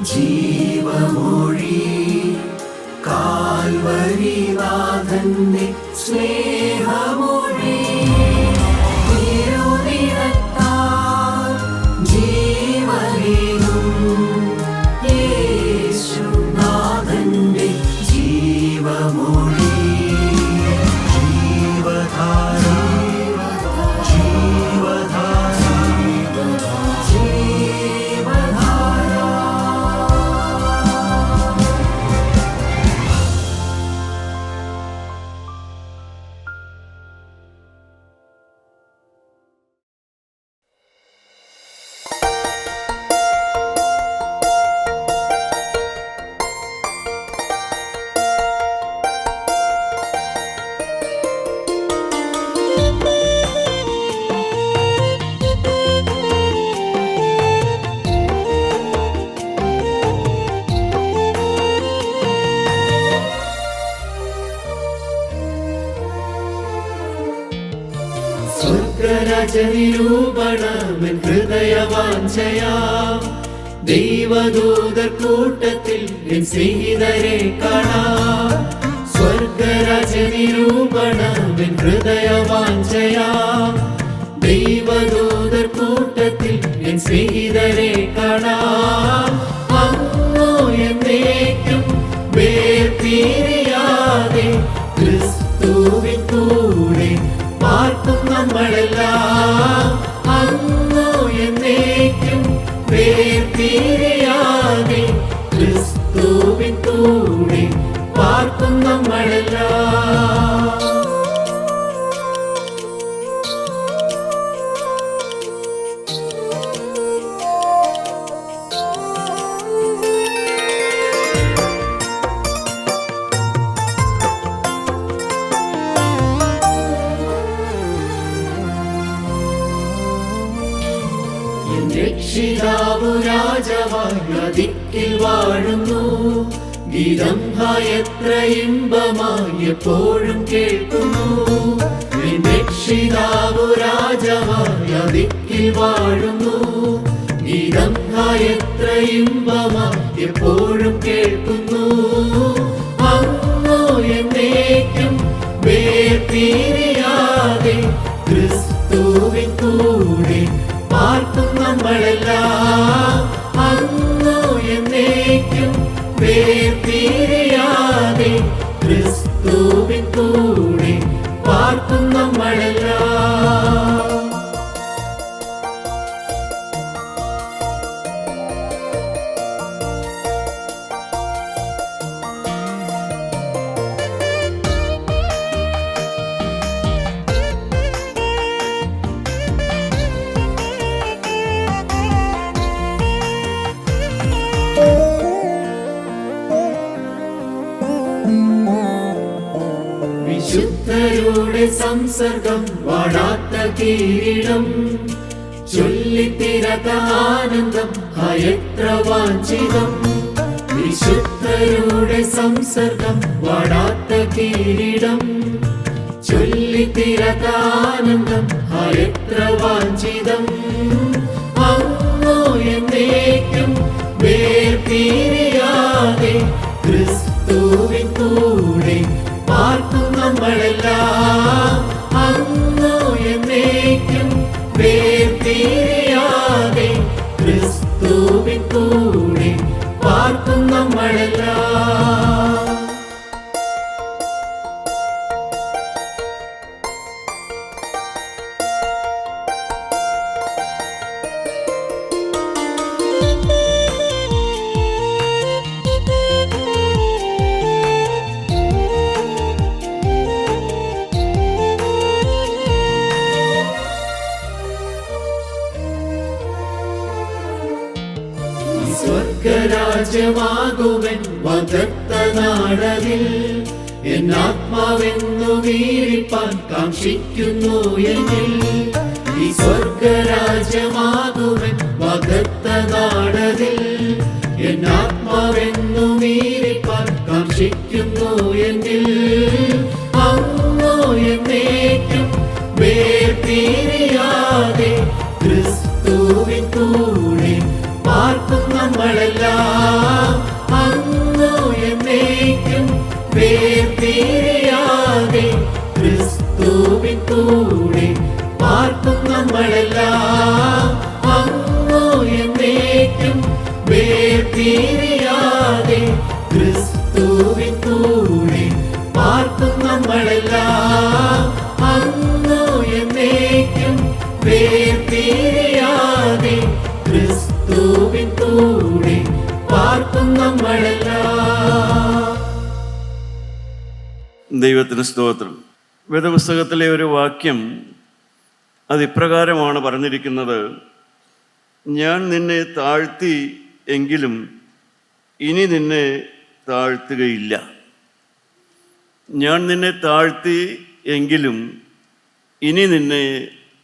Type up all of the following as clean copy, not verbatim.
ജീവമൊഴി കാൽവരിനാഥന്റെ സ്നേഹമൊഴി തിരുനിറത്താൽ ജീവനേകും യേശുനാഥന്റെ ജീവമൊഴി ജീവധാര ജീവധാര ജീവധാര. സ്വർഗരാജനിരൂപണമെൻ ഹൃദയവാഞ്ചയാ ദൈവദൂതർ കൂട്ടത്തിൽ എൻ സ്നേഹിതരെ കാണാം. സ്വർഗരാജനിരൂപണമെൻ ഹൃദയവാഞ്ചയാ ദൈവദൂതർ കൂട്ടത്തിൽ എൻ സ്നേഹിതരെ കാണാം. അങ്ങോ എന്നേക്കും വേർപിരിയാതെ ക്രിസ്തുവിൻ കൂടെ പാർക്കും നമ്മളെല്ലാം. അങ്ങോ എന്നേക്കും വേർപിരിയാതെ ക്രിസ്തുവിൻ കൂടെ പാർക്കും നമ്മളെല്ലാം. രക്ഷിതാവു രാജാവായി ദിക്കിൽ വാഴുന്നു. ഗീതം എത്ര ഇമ്പമായി എപ്പോഴും കേൾക്കുന്നു. രക്ഷിതാവു രാജാവായി ദിക്കിൽ വാഴുന്നു. ഗീതം എത്ര ഇമ്പമായി എപ്പോഴും കേൾക്കുന്നു. അങ്ങോ എന്നേക്കും വേർപിരിയാതെ ക്രിസ്തുവിൻ കൂടെ പാർക്കും നമ്മളെല്ലാം. അങ്ങോ എന്നേക്കും വേർപിരിയാതെ ക്രിസ്തുവിൻ കൂടെ പാർക്കും നമ്മളെല്ലാം. വിശുദ്ധരുടെ സംസർഗം വാടാത്ത കിരീടം ചൊല്ലിത്തീരാത്ത ആനന്ദം എത്ര വാഞ്ചിതം. വിശുദ്ധരുടെ സംസർഗം വാടാത്ത കിരീടം ചൊല്ലിത്തീരാത്ത ആനന്ദം എത്ര വാഞ്ചിതം. അങ്ങോ എന്നേക്കും വേർപിരിയാതെ ക്രിസ്തുവിൻ കൂടെ പാർക്കും നമ്മളെല്ലാം. അങ്ങോ എന്നേക്കും വേർപിരിയാതെ ക്രിസ്തുവിൻ കൂടെ പാർക്കും നമ്മളെല്ലാം. സ്വർഗരാജ്യമാകുവൻ വാഗ്ദത്ത നാടതിൽ എന്നാത്മാവെന്നു വീഴിപ്പാൻ കാക്ഷിക്കുന്നു എന്നിൽ. ഈ സ്വർഗരാജ്യമാകുവൻ വാഗ്ദത്ത നാടതിൽ എന്നാത്മാവെന്നു വീഴിപ്പാൻ കാക്ഷിക്കുന്നു എന്നിൽ. അങ്ങോ എന്നേക്കും വേർപിരിയാതെ ക്രിസ്തുവിൻ കൂടെ പാർക്കുന്ന നമ്മളെല്ലാം അങ്ങോ എന്നേക്കും വേർപിരിയാതെ ക്രിസ്തുവിൻ കൂടെ പാർക്കും നമ്മളെല്ലാം അങ്ങോ എന്നേക്കും വേർപിരിയാതെ ക്രിസ്തുവിൻ കൂടെ പാർക്കും നമ്മളെല്ലാം അങ്ങോ എന്നേക്കും വേർപിരിയാതെ ക്രിസ്തുവിൻ കൂടെ പാർക്കും നമ്മളെല്ലാം. ദൈവത്തിന് സ്തോത്രം. വേദപുസ്തകത്തിലെ ഒരു വാക്യം അത് ഇപ്രകാരമാണ് പറഞ്ഞിരിക്കുന്നത്: ഞാൻ നിന്നെ താഴ്ത്തി എങ്കിലും ഇനി നിന്നെ താഴ്ത്തുകയില്ല. ഞാൻ നിന്നെ താഴ്ത്തി എങ്കിലും ഇനി നിന്നെ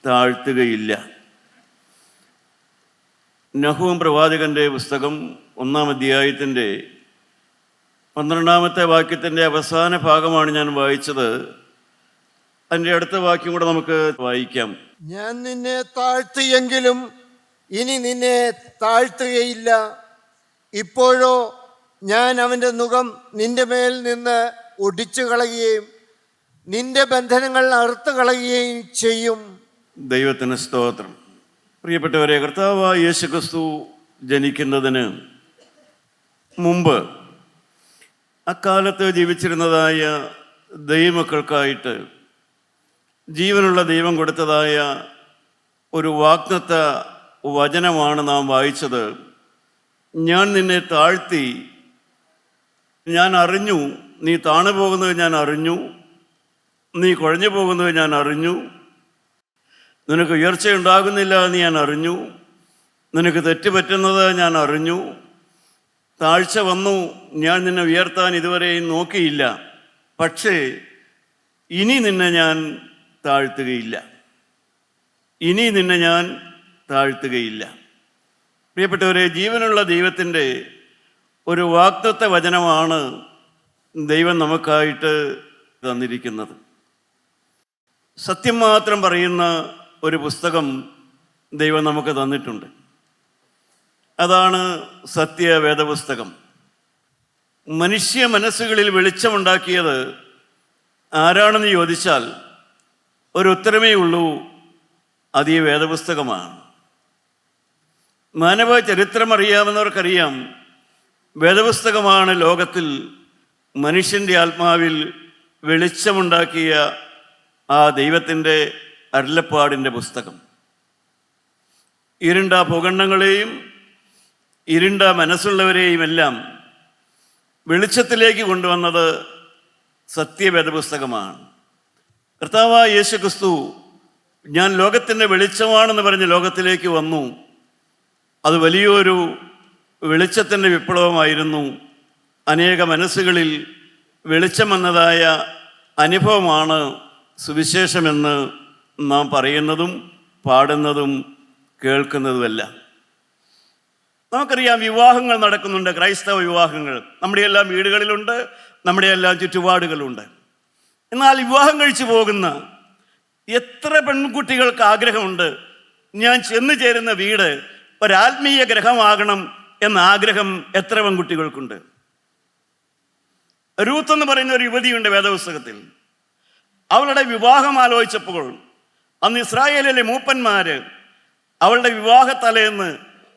താഴ്ത്തുകയില്ല. നഹൂം പ്രവാചകന്റെ പുസ്തകം 1-ാം അധ്യായത്തിൻ്റെ 12-ാമത്തെ വാക്യത്തിൻ്റെ അവസാന ഭാഗമാണ് ഞാൻ വായിച്ചത്. അതിൻ്റെ അടുത്ത വാക്യം കൂടെ നമുക്ക് വായിക്കാം. ഞാൻ നിന്നെ താഴ്ത്തിയെങ്കിലും ഇനി നിന്നെ താഴ്ത്തുകയില്ല. ഇപ്പോഴോ ഞാൻ അവൻ്റെ നുകം നിന്റെ മേൽ നിന്ന് ഒടിച്ചു കളയുകയും നിന്റെ ബന്ധനങ്ങൾ അറുത്തു കളയുകയും ചെയ്യും. ദൈവത്തിന് സ്തോത്രം. പ്രിയപ്പെട്ടവരെ, കർത്താവായ യേശുക്രിസ്തു ജനിക്കുന്നതിന് മുമ്പ് അക്കാലത്ത് ജീവിച്ചിരുന്നതായ ദൈവമക്കൾക്കായിട്ട് ജീവനുള്ള ദൈവം കൊടുത്തതായ ഒരു വാഗ്ദത്ത വചനമാണ് നാം വായിച്ചത്. ഞാൻ നിന്നെ താഴ്ത്തി, ഞാൻ അറിഞ്ഞു, നീ താണു പോകുന്നത് ഞാൻ അറിഞ്ഞു, നീ കുഴഞ്ഞു പോകുന്നത് ഞാൻ അറിഞ്ഞു, നിനക്ക് ഉയർച്ചയുണ്ടാകുന്നില്ല എന്ന് ഞാൻ അറിഞ്ഞു, നിനക്ക് തെറ്റ് പറ്റുന്നത് ഞാൻ അറിഞ്ഞു, താഴ്ച വന്നു, ഞാൻ നിന്നെ ഉയർത്താൻ ഇതുവരെയും നോക്കിയില്ല, പക്ഷേ ഇനി നിന്നെ ഞാൻ താഴ്ത്തുകയില്ല, ഇനി നിന്നെ ഞാൻ താഴ്ത്തുകയില്ല. പ്രിയപ്പെട്ടവരെ, ജീവനുള്ള ദൈവത്തിൻ്റെ ഒരു വാഗ്ദത്ത വചനമാണ് ദൈവം നമുക്കായിട്ട് തന്നിരിക്കുന്നത്. സത്യം മാത്രം പറയുന്ന ഒരു പുസ്തകം ദൈവം നമുക്ക് തന്നിട്ടുണ്ട്. അതാണ് സത്യവേദപുസ്തകം. മനുഷ്യ മനസ്സുകളിൽ വെളിച്ചമുണ്ടാക്കിയത് ആരാണെന്ന് ചോദിച്ചാൽ ഒരു ഉത്തരമേ ഉള്ളൂ, അത് ഈ വേദപുസ്തകമാണ്. മാനവ ചരിത്രം അറിയാവുന്നവർക്കറിയാം, വേദപുസ്തകമാണ് ലോകത്തിൽ മനുഷ്യൻ്റെ ആത്മാവിൽ വെളിച്ചമുണ്ടാക്കിയ ആ ദൈവത്തിൻ്റെ അരുളപ്പാടിൻ്റെ പുസ്തകം. ഇരുണ്ട ഭൂഖണ്ഡങ്ങളെയും ഇരുണ്ട മനസ്സുള്ളവരെയും എല്ലാം വെളിച്ചത്തിലേക്ക് കൊണ്ടുവന്നത് സത്യവേദപുസ്തകമാണ്. കർത്താവായ യേശുക്രിസ്തു ഞാൻ ലോകത്തിൻ്റെ വെളിച്ചമാണെന്ന് പറഞ്ഞ് ലോകത്തിലേക്ക് വന്നു. അത് വലിയൊരു വെളിച്ചത്തിൻ്റെ വിപ്ലവമായിരുന്നു. അനേക മനസ്സുകളിൽ വെളിച്ചം വന്നതായ അനുഭവമാണ് സുവിശേഷമെന്ന് നാം പറയുന്നതും പാടുന്നതും കേൾക്കുന്നതുമല്ല. നമുക്കറിയാം, വിവാഹങ്ങൾ നടക്കുന്നുണ്ട്, ക്രൈസ്തവ വിവാഹങ്ങൾ നമ്മുടെ എല്ലാം വീടുകളിലുണ്ട്, നമ്മുടെ എല്ലാം ചുറ്റുപാടുകളുണ്ട്. എന്നാൽ വിവാഹം കഴിച്ചു പോകുന്ന എത്ര പെൺകുട്ടികൾക്ക് ആഗ്രഹമുണ്ട്, ഞാൻ ചെന്നു ചേരുന്ന വീട് ഒരാത്മീയ ഗ്രഹമാകണം എന്ന ആഗ്രഹം എത്ര പെൺകുട്ടികൾക്കുണ്ട്. രൂത്ത് എന്ന് പറയുന്ന ഒരു യുവതിയുണ്ട് വേദപുസ്തകത്തിൽ. അവളുടെ വിവാഹം ആലോചിച്ചപ്പോൾ അന്ന് ഇസ്രായേലിലെ മൂപ്പന്മാര് അവളുടെ വിവാഹ തലേന്ന്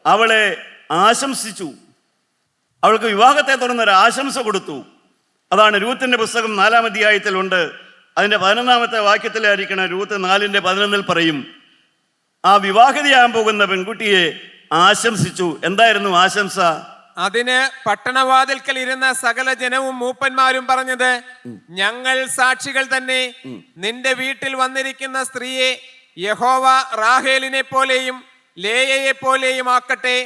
അവളെ ആശംസിച്ചു. അവൾക്ക് വിവാഹത്തെ തുടർന്നൊരു ആശംസ കൊടുത്തു. അതാണ് രൂത്തിൻ്റെ പുസ്തകം 4-ാം അധ്യായത്തിലുണ്ട്. അതിൻ്റെ 11-ാമത്തെ വാക്യത്തിലായിരിക്കണം. രൂത്ത് 4:11 പറയും, ആ വിവാഹിതയാകാൻ പോകുന്ന പെൺകുട്ടിയെ ആശംസിച്ചു. എന്തായിരുന്നു ആശംസ? അതിന് പട്ടണവാതിൽക്കൽ ഇരുന്ന സകല ജനവും മൂപ്പന്മാരും പറഞ്ഞത്, ഞങ്ങൾ സാക്ഷികൾ തന്നെ. നിന്റെ വീട്ടിൽ വന്നിരിക്കുന്ന സ്ത്രീയെ യഹോവ റാഹേലിനെ പോലെയും ലേയയെ പോലെയും ആക്കട്ടെ.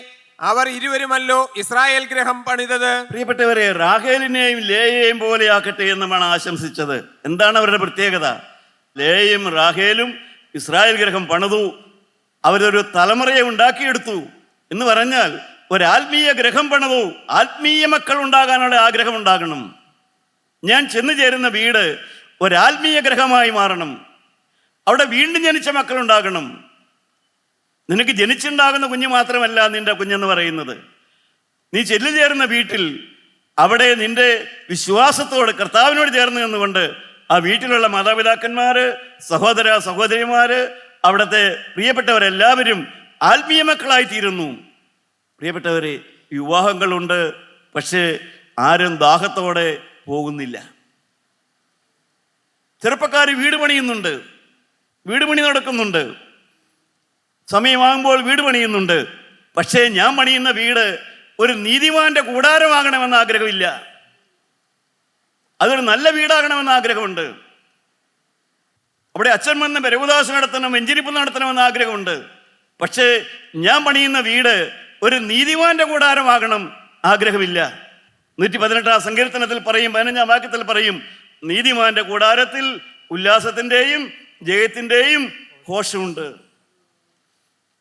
അവർ ഇരുവരുമല്ലോ ഇസ്രായേൽ ഗ്രഹം പണിതത്. പ്രിയപ്പെട്ടവരെ, റാഹേലിനെയും ലേയയെയും പോലെ ആക്കട്ടെ എന്നുമാണ് ആശംസിച്ചത്. എന്താണ് അവരുടെ പ്രത്യേകത? ലേയും റാഹേലും ഇസ്രായേൽ ഗ്രഹം പണിതു. അവരൊരു തലമുറയെ ഉണ്ടാക്കിയെടുത്തു എന്ന് പറഞ്ഞാൽ ഒരാത്മീയ ഗ്രഹം പണിതു. ആത്മീയ മക്കൾ ഉണ്ടാകാനുള്ള ആഗ്രഹം ഉണ്ടാകണം. ഞാൻ ചെന്നു ചേരുന്ന വീട് ഒരാത്മീയ ഗ്രഹമായി മാറണം. അവിടെ വീണ്ടും ജനിച്ച മക്കളുണ്ടാകണം. നിനക്ക് ജനിച്ചുണ്ടാകുന്ന കുഞ്ഞ് മാത്രമല്ല നിന്റെ കുഞ്ഞെന്ന് പറയുന്നത്, നീ ചെല്ലു ചേർന്ന വീട്ടിൽ അവിടെ നിന്റെ വിശ്വാസത്തോട് കർത്താവിനോട് ചേർന്ന് നിന്നുകൊണ്ട് ആ വീട്ടിലുള്ള മാതാപിതാക്കന്മാര്, സഹോദര സഹോദരിമാര്, അവിടുത്തെ പ്രിയപ്പെട്ടവരെല്ലാവരും ആത്മീയ മക്കളായി തീരുന്നു. പ്രിയപ്പെട്ടവരെ, വിവാഹങ്ങളുണ്ട്, പക്ഷേ ആരും ദാഹത്തോടെ പോകുന്നില്ല. ചെറുപ്പക്കാർ വീട് പണിയുന്നുണ്ട്, വീട് പണി നടക്കുന്നുണ്ട്, സമയമാകുമ്പോൾ വീട് പണിയുന്നുണ്ട്. പക്ഷേ ഞാൻ പണിയുന്ന വീട് ഒരു നീതിമാന്റെ കൂടാരമാകണമെന്ന് ആഗ്രഹമില്ല, അതൊരു നല്ല വീടാകണമെന്ന് ആഗ്രഹമുണ്ട്. അവിടെ അച്ഛൻ വന്ന് പരവുദാശ നടത്തണം, വെഞ്ചരിപ്പ് നടത്തണമെന്ന് ആഗ്രഹമുണ്ട്. പക്ഷേ ഞാൻ പണിയുന്ന വീട് ഒരു നീതിമാന്റെ കൂടാരമാകണം ആഗ്രഹമില്ല. 118 സങ്കീർത്തനത്തിൽ പറയും, 15 വാക്യത്തിൽ പറയും, നീതിമാന്റെ കൂടാരത്തിൽ ഉല്ലാസത്തിൻ്റെയും ജയത്തിൻ്റെയും ഘോഷമുണ്ട്.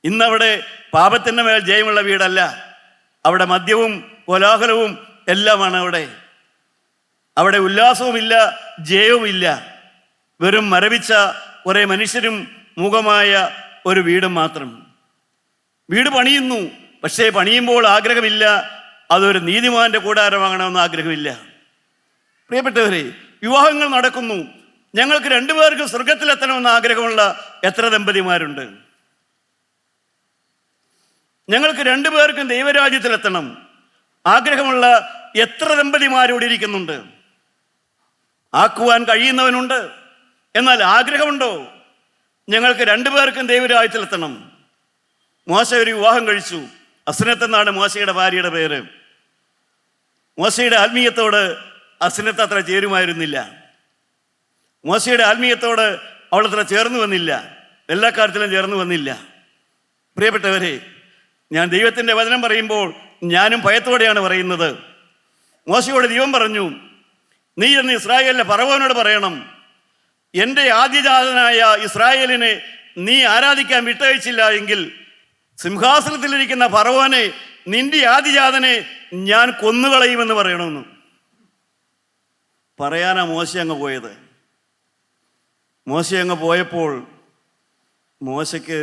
ഇന്നവിടെ പാപത്തിൻ്റെ മേൽ ജയമുള്ള വീടല്ല, അവിടെ മദ്യവും കോലാഹലവും എല്ലാമാണ്. അവിടെ ഉല്ലാസവുമില്ല, ജയവുമില്ല. വെറും മരവിച്ച കുറേ മനുഷ്യരും മുഖമായ ഒരു വീടും മാത്രം. വീട് പണിയുന്നു, പക്ഷേ പണിയുമ്പോൾ ആഗ്രഹമില്ല അതൊരു നീതിമാന്റെ കൂടാരമാകണമെന്ന് ആഗ്രഹമില്ല. പ്രിയപ്പെട്ടവരെ, വിവാഹങ്ങൾ നടക്കുന്നു, ഞങ്ങൾക്ക് രണ്ടുപേർക്കും സ്വർഗത്തിലെത്തണമെന്ന് ആഗ്രഹമുള്ള എത്ര ദമ്പതിമാരുണ്ട്? ഞങ്ങൾക്ക് രണ്ടുപേർക്കും ദൈവരാജ്യത്തിലെത്തണം ആഗ്രഹമുള്ള എത്ര ദമ്പതിമാരോട് ഇരിക്കുന്നുണ്ട്? ആക്കുവാൻ കഴിയുന്നവനുണ്ട്, എന്നാൽ ആഗ്രഹമുണ്ടോ? ഞങ്ങൾക്ക് രണ്ടുപേർക്കും ദൈവരാജ്യത്തിലെത്തണം. മോശ ഒരു വിവാഹം കഴിച്ചു, അസ്നത്ത് എന്നാണ് മോശയുടെ ഭാര്യയുടെ പേര്. മോശയുടെ ആത്മീയത്തോട് അസ്നത്ത് അത്ര ചേരുമായിരുന്നില്ല. മോശയുടെ ആത്മീയത്തോട് അവളത്ര ചേർന്ന് വന്നില്ല, എല്ലാ കാര്യത്തിലും ചേർന്ന് വന്നില്ല. പ്രിയപ്പെട്ടവരെ, ഞാൻ ദൈവത്തിൻ്റെ വചനം പറയുമ്പോൾ ഞാനും ഭയത്തോടെയാണ് പറയുന്നത്. മോശയോട് ദൈവം പറഞ്ഞു, നീ എന്ന് ഇസ്രായേലിലെ ഫറവോനോട് പറയണം, എൻ്റെ ആദ്യജാതനായ ഇസ്രായേലിനെ നീ ആരാധിക്കാൻ വിട്ടയച്ചില്ല എങ്കിൽ സിംഹാസനത്തിലിരിക്കുന്ന ഫറവോനെ, നിന്റെ ആദ്യജാതനെ ഞാൻ കൊന്നുകളയുമെന്ന് പറയണമെന്ന്. പറയാനാ മോശ അങ്ങ് പോയത്. മോശ അങ്ങ് പോയപ്പോൾ മോശയ്ക്ക്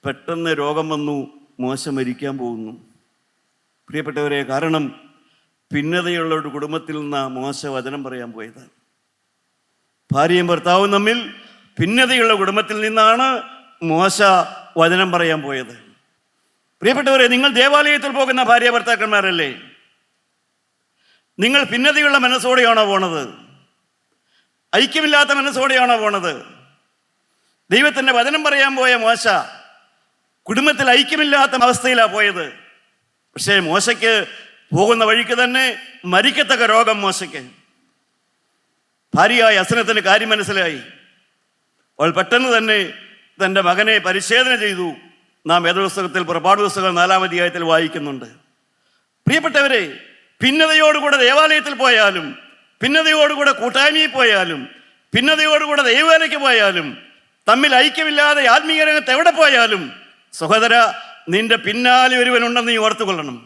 പെട്ടെന്ന് രോഗം വന്നു, മോശ മരിക്കാൻ പോകുന്നു. പ്രിയപ്പെട്ടവരെ, കാരണം ഭിന്നതയുള്ള ഒരു കുടുംബത്തിൽ നിന്നാണ് മോശ വചനം പറയാൻ പോയത്. ഭാര്യയും ഭർത്താവും തമ്മിൽ ഭിന്നതയുള്ള കുടുംബത്തിൽ നിന്നാണ് മോശ വചനം പറയാൻ പോയത്. പ്രിയപ്പെട്ടവരെ, നിങ്ങൾ ദേവാലയത്തിൽ പോകുന്ന ഭാര്യ ഭർത്താക്കന്മാരല്ലേ? നിങ്ങൾ ഭിന്നതയുള്ള മനസ്സോടെയാണോ പോണത്? ഐക്യമില്ലാത്ത മനസ്സോടെയാണോ പോണത്? ദൈവത്തിൻ്റെ വചനം പറയാൻ പോയ മോശ കുടുംബത്തിൽ ഐക്യമില്ലാത്ത അവസ്ഥയിലാണ് പോയത്. പക്ഷേ മോശയ്ക്ക് പോകുന്ന വഴിക്ക് തന്നെ മരിക്കത്തക്ക രോഗം മോശയ്ക്ക്. ഭാര്യയായ അസ്നത്തിന് കാര്യം മനസ്സിലായി. അവൾ പെട്ടെന്ന് തന്നെ തൻ്റെ മകനെ പരിശോധന ചെയ്തു. നാം വേദപുസ്തകത്തിൽ പുറപ്പാട് പുസ്തകം 4-ാം അധ്യായത്തിൽ വായിക്കുന്നുണ്ട്. പ്രിയപ്പെട്ടവരെ, ഭിന്നതയോടുകൂടെ ദേവാലയത്തിൽ പോയാലും, ഭിന്നതയോടുകൂടെ കൂട്ടായ്മയിൽ പോയാലും, ഭിന്നതയോടുകൂടെ ദൈവവേലയ്ക്ക് പോയാലും, തമ്മിൽ ഐക്യമില്ലാതെ ആത്മീയ രംഗത്ത് എവിടെ പോയാലും, സഹോദര, നിന്റെ പിന്നാലെ ഒരുവനുണ്ടെന്ന് നീ ഓർത്തുകൊള്ളണം.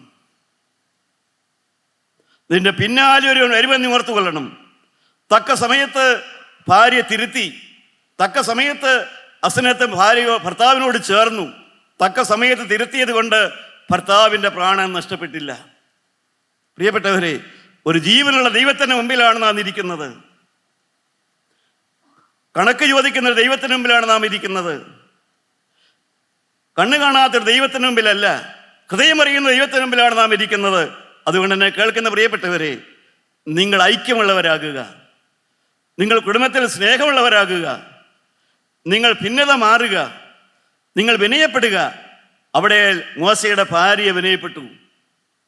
നിന്റെ പിന്നാലെ ഒരുവൻ വരുമെന്ന് നീ ഓർത്തുകൊള്ളണം. തക്ക സമയത്ത് ഭാര്യ തിരുത്തി, തക്ക സമയത്ത് അസ്നത്ത് ഭർത്താവിനോട് ചേർന്നു. തക്ക സമയത്ത് തിരുത്തിയത് കൊണ്ട് ഭർത്താവിൻ്റെ പ്രാണൻ നഷ്ടപ്പെട്ടില്ല. പ്രിയപ്പെട്ടവരെ, ഒരു ജീവനുള്ള ദൈവത്തിൻ്റെ മുമ്പിലാണ് നാം ഇരിക്കുന്നത്. കണക്ക് ചോദിക്കുന്ന ദൈവത്തിന് മുമ്പിലാണ് നാം ഇരിക്കുന്നത്. കണ്ണ് കാണാത്തൊരു ദൈവത്തിന് മുമ്പിലല്ല, ഹൃദയമറിയുന്ന ദൈവത്തിന് മുമ്പിലാണ് നാം ഇരിക്കുന്നത്. അതുകൊണ്ട് തന്നെ കേൾക്കുന്ന പ്രിയപ്പെട്ടവരെ, നിങ്ങൾ ഐക്യമുള്ളവരാകുക, നിങ്ങൾ കുടുംബത്തിൽ സ്നേഹമുള്ളവരാകുക, നിങ്ങൾ ഭിന്നത മാറുക, നിങ്ങൾ വിനയപ്പെടുക. അവിടെ മോശയുടെ ഭാര്യ വിനയപ്പെട്ടു.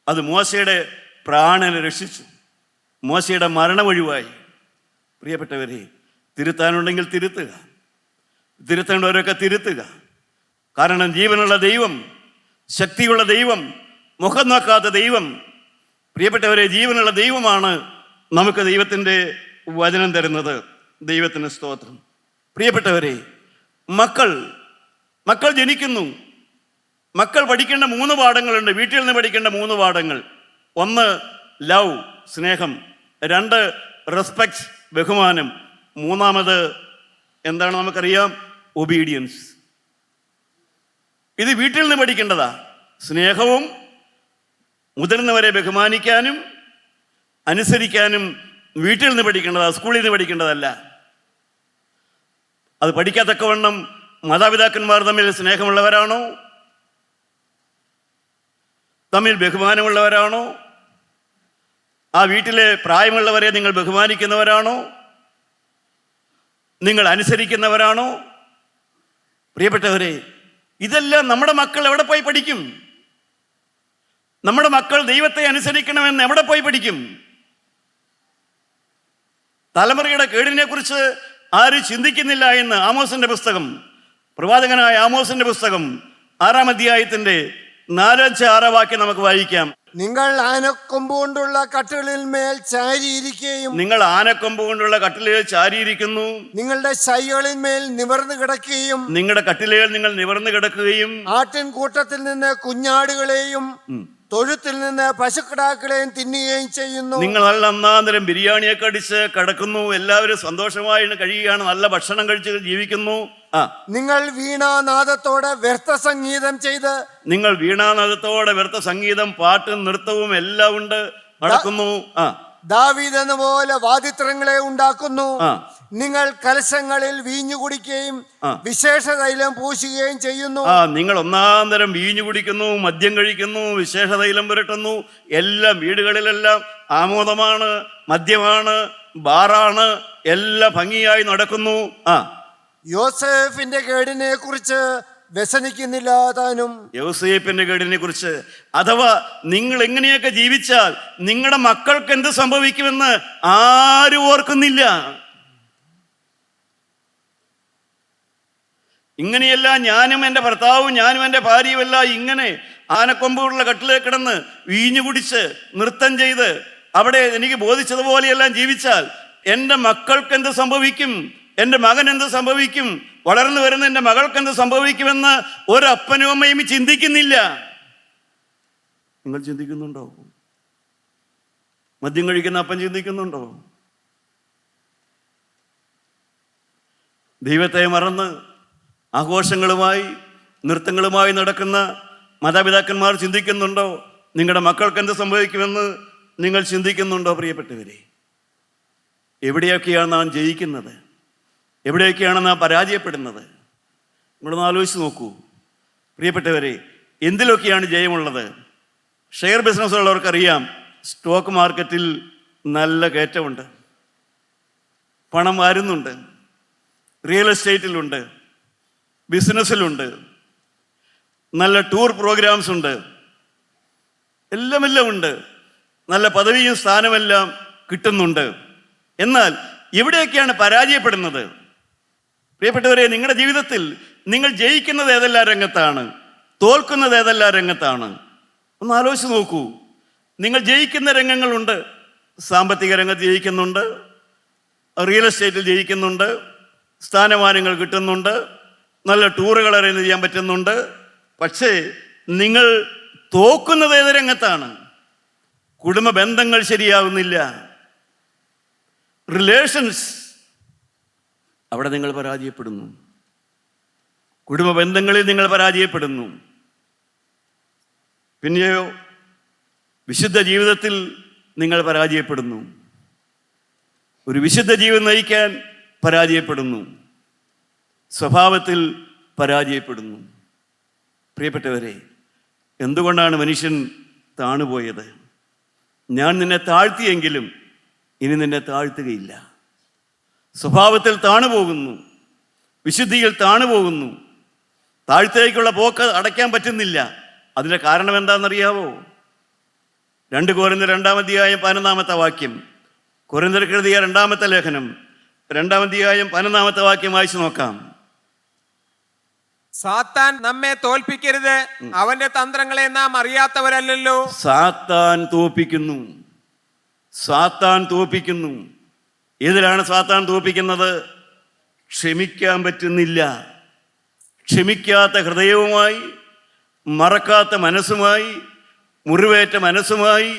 അത് മോശയുടെ പ്രാണനെ രക്ഷിച്ചു, മോശയുടെ മരണം ഒഴിവായി. പ്രിയപ്പെട്ടവരെ, തിരുത്താനുണ്ടെങ്കിൽ തിരുത്തുക, തിരുത്തേണ്ടവരൊക്കെ തിരുത്തുക. കാരണം ജീവനുള്ള ദൈവം, ശക്തിയുള്ള ദൈവം, മുഖം നോക്കാത്ത ദൈവം, പ്രിയപ്പെട്ടവരെ, ജീവനുള്ള ദൈവമാണ് നമുക്ക് ദൈവത്തിൻ്റെ വചനം തരുന്നത്. ദൈവത്തിന് സ്തോത്രം. പ്രിയപ്പെട്ടവരെ, മക്കൾ ജനിക്കുന്നു. മക്കൾ പഠിക്കേണ്ട 3 പാഠങ്ങളുണ്ട്. വീട്ടിൽ നിന്ന് പഠിക്കേണ്ട 3 പാഠങ്ങൾ. 1 ലവ്, സ്നേഹം. 2 റെസ്പെക്റ്റ്, ബഹുമാനം. 3 എന്താണ് നമുക്കറിയാം? ഒബീഡിയൻസ്. ഇത് വീട്ടിൽ നിന്ന് പഠിക്കേണ്ടതാ. സ്നേഹവും മുതിർന്നവരെ ബഹുമാനിക്കാനും അനുസരിക്കാനും വീട്ടിൽ നിന്ന് പഠിക്കേണ്ടതാണ്, സ്കൂളിൽ നിന്ന് പഠിക്കേണ്ടതല്ല. അത് പഠിക്കാത്തക്കവണ്ണം മാതാപിതാക്കന്മാർ തമ്മിൽ സ്നേഹമുള്ളവരാണോ, തമ്മിൽ ബഹുമാനമുള്ളവരാണോ, ആ വീട്ടിലെ പ്രായമുള്ളവരെ നിങ്ങൾ ബഹുമാനിക്കുന്നവരാണോ, നിങ്ങൾ അനുസരിക്കുന്നവരാണോ? പ്രിയപ്പെട്ടവരെ, ഇതെല്ലാം നമ്മുടെ മക്കൾ എവിടെ പോയി പഠിക്കും? നമ്മുടെ മക്കൾ ദൈവത്തെ അനുസരിക്കണമെന്ന് എവിടെ പോയി പഠിക്കും? തലമുറയുടെ കേടിനെ കുറിച്ച് ആരും ചിന്തിക്കുന്നില്ല എന്ന് ആമോസിന്റെ പുസ്തകം, പ്രവാചകനായ ആമോസിന്റെ പുസ്തകം 6-ാം അധ്യായത്തിന്റെ 4-5-6 വാക്യം നമുക്ക് വായിക്കാം. നിങ്ങൾ ആനക്കൊമ്പ് കൊണ്ടുള്ള കട്ടിലിൽ മേൽ ചാരിയിരിക്കുകയും നിങ്ങൾ ആനക്കൊമ്പ് കൊണ്ടുള്ള കട്ടിലുകൾ ചാരിയിരിക്കുന്നു, നിങ്ങളുടെ ശൈകളിൽ മേൽ നിവർന്നു കിടക്കുകയും നിങ്ങളുടെ കട്ടിലുകൾ നിങ്ങൾ നിവർന്നു കിടക്കുകയും ആട്ടിൻ കൂട്ടത്തിൽ നിന്ന് കുഞ്ഞാടുകളെയും തൊഴുത്തിൽ നിന്ന് പശുക്കിടാക്കളെയും തിന്നുകയും ചെയ്യുന്നു. നിങ്ങൾ നല്ല ഒന്നാന്തരം ബിരിയാണിയൊക്കെ അടിച്ച് കിടക്കുന്നു, എല്ലാവരും സന്തോഷമായി കഴിയുകയാണ്, നല്ല ഭക്ഷണം കഴിച്ച് ജീവിക്കുന്നു. നിങ്ങൾ വീണാനാദത്തോടെ വ്യർത്ഥ സംഗീതം ചെയ്ത് നിങ്ങൾ വീണാനാദത്തോടെ വ്യർത്ഥ സംഗീതം, പാട്ടും നൃത്തവും എല്ലാം ഉണ്ട് നടക്കുന്നു. ദാവീദ് എന്ന പോലെ വാദിത്രങ്ങളെ ഉണ്ടാക്കുന്നു. നിങ്ങൾ കലശങ്ങളിൽ വീഞ്ഞു കുടിക്കുകയും വിശേഷ തൈലം പൂശുകയും ചെയ്യുന്നു. നിങ്ങൾ ഒന്നാന്തരം വീഞ്ഞു കുടിക്കുന്നു, മദ്യം കഴിക്കുന്നു, വിശേഷ തൈലം പുരട്ടുന്നു. എല്ലാം വീടുകളിലെല്ലാം ആമോദമാണ്, മദ്യമാണ്, ബാറാണ്, എല്ലാം ഭംഗിയായി നടക്കുന്നു. യോസേഫിന്റെ കേടിനെ കുറിച്ച് വ്യസനിക്കുന്നില്ല താനും. യോസേഫിന്റെ കേടിനെ കുറിച്ച്, അഥവാ നിങ്ങൾ എങ്ങനെയൊക്കെ ജീവിച്ചാൽ നിങ്ങളുടെ മക്കൾക്ക് എന്ത് സംഭവിക്കുമെന്ന് ആരും ഓർക്കുന്നില്ല. ഇങ്ങനെയല്ല ഞാനും എൻ്റെ ഭർത്താവും ഞാനും എൻ്റെ ഭാര്യയുമല്ല ഇങ്ങനെ ആനക്കൊമ്പുള്ള കട്ടിലേക്ക് കിടന്ന് വീഞ്ഞു കുടിച്ച് നൃത്തം ചെയ്ത് അവിടെ എനിക്ക് ബോധിച്ചതുപോലെയെല്ലാം ജീവിച്ചാൽ എൻ്റെ മക്കൾക്ക് എന്ത് സംഭവിക്കും, എൻ്റെ മകൻ എന്ത് സംഭവിക്കും, വളർന്നു വരുന്ന എൻ്റെ മകൾക്ക് എന്ത് സംഭവിക്കുമെന്ന് ഒരപ്പനും അമ്മയും ചിന്തിക്കുന്നില്ല. നിങ്ങൾ ചിന്തിക്കുന്നുണ്ടോ? മദ്യം കഴിക്കുന്ന അപ്പൻ ചിന്തിക്കുന്നുണ്ടോ? ദൈവത്തെ മറന്ന് ആഘോഷങ്ങളുമായി നൃത്തങ്ങളുമായി നടക്കുന്ന മാതാപിതാക്കന്മാർ ചിന്തിക്കുന്നുണ്ടോ നിങ്ങളുടെ മക്കൾക്ക് എന്ത് സംഭവിക്കുമെന്ന്? നിങ്ങൾ ചിന്തിക്കുന്നുണ്ടോ? പ്രിയപ്പെട്ടവരെ, എവിടെയൊക്കെയാണ് നാം ജയിക്കുന്നത്, എവിടെയൊക്കെയാണ് നാം പരാജയപ്പെടുന്നത്? നിങ്ങളൊന്ന് ആലോചിച്ച് നോക്കൂ പ്രിയപ്പെട്ടവരെ. എന്തിലൊക്കെയാണ് ജയമുള്ളത്? ഷെയർ ബിസിനസ് ഉള്ളവർക്കറിയാം, സ്റ്റോക്ക് മാർക്കറ്റിൽ നല്ല കയറ്റമുണ്ട്, പണം വാരുന്നുണ്ട്, റിയൽ എസ്റ്റേറ്റിലുണ്ട്, ബിസിനസ്സിലുണ്ട്, നല്ല ടൂർ പ്രോഗ്രാംസ് ഉണ്ട്, എല്ലാം ഉണ്ട്, നല്ല പദവിയും സ്ഥാനമെല്ലാം കിട്ടുന്നുണ്ട്. എന്നാൽ എവിടെയൊക്കെയാണ് പരാജയപ്പെടുന്നത്? പ്രിയപ്പെട്ടവരെ, നിങ്ങളുടെ ജീവിതത്തിൽ നിങ്ങൾ ജയിക്കുന്നത് ഏതെല്ലാം രംഗത്താണ്, തോൽക്കുന്നത് ഏതെല്ലാം രംഗത്താണ്? ഒന്ന് ആലോചിച്ച് നോക്കൂ. നിങ്ങൾ ജയിക്കുന്ന രംഗങ്ങളുണ്ട്. സാമ്പത്തിക രംഗത്ത് ജയിക്കുന്നുണ്ട്, റിയൽ എസ്റ്റേറ്റിൽ ജയിക്കുന്നുണ്ട്, സ്ഥാനമാനങ്ങൾ കിട്ടുന്നുണ്ട്, നല്ല ടൂറുകൾ അറേഞ്ച് ചെയ്യാൻ പറ്റുന്നുണ്ട്. പക്ഷേ നിങ്ങൾ തോക്കുന്നത് ഏത് രംഗത്താണ്? കുടുംബ ബന്ധങ്ങൾ ശരിയാവുന്നില്ല, റിലേഷൻസ്, അവിടെ നിങ്ങൾ പരാജയപ്പെടുന്നു. കുടുംബ ബന്ധങ്ങളിൽ നിങ്ങൾ പരാജയപ്പെടുന്നു. പിന്നെയോ വിശുദ്ധ ജീവിതത്തിൽ നിങ്ങൾ പരാജയപ്പെടുന്നു. ഒരു വിശുദ്ധ ജീവിതം നയിക്കാൻ പരാജയപ്പെടുന്നു, സ്വഭാവത്തിൽ പരാജയപ്പെടുന്നു. പ്രിയപ്പെട്ടവരെ, എന്തുകൊണ്ടാണ് മനുഷ്യൻ താണുപോയത്? ഞാൻ നിന്നെ താഴ്ത്തിയെങ്കിലും ഇനി നിന്നെ താഴ്ത്തുകയില്ല. സ്വഭാവത്തിൽ താണുപോകുന്നു, വിശുദ്ധിയിൽ താണുപോകുന്നു, താഴ്ത്തേക്കുള്ള പോക്ക് അടയ്ക്കാൻ പറ്റുന്നില്ല. അതിൻ്റെ കാരണം എന്താണെന്നറിയാവോ? 2 കൊരിന്ത്യർ 2-ാം അധ്യായം 11-ാമത്തെ വാക്യം, കൊരിന്ത്യർക്ക് എഴുതിയ 2-ാമത്തെ ലേഖനം 2-ാം അധ്യായം 11-ാമത്തെ വാക്യം വായിച്ചു നോക്കാം. സാത്താൻ നമ്മെ തോൽപ്പിക്കരുത്, അവന്റെ തന്ത്രങ്ങളെ നാം അറിയാത്തവരല്ലോ. സാത്താൻ തോൽപ്പിക്കുന്നു, സാത്താൻ തോൽപ്പിക്കുന്നു. ഏതിലാണ് സാത്താൻ തോൽപ്പിക്കുന്നത്? ക്ഷമിക്കാൻ പറ്റുന്നില്ല. ക്ഷമിക്കാത്ത ഹൃദയവുമായി, മറക്കാത്ത മനസ്സുമായി, മുറിവേറ്റ മനസ്സുമായി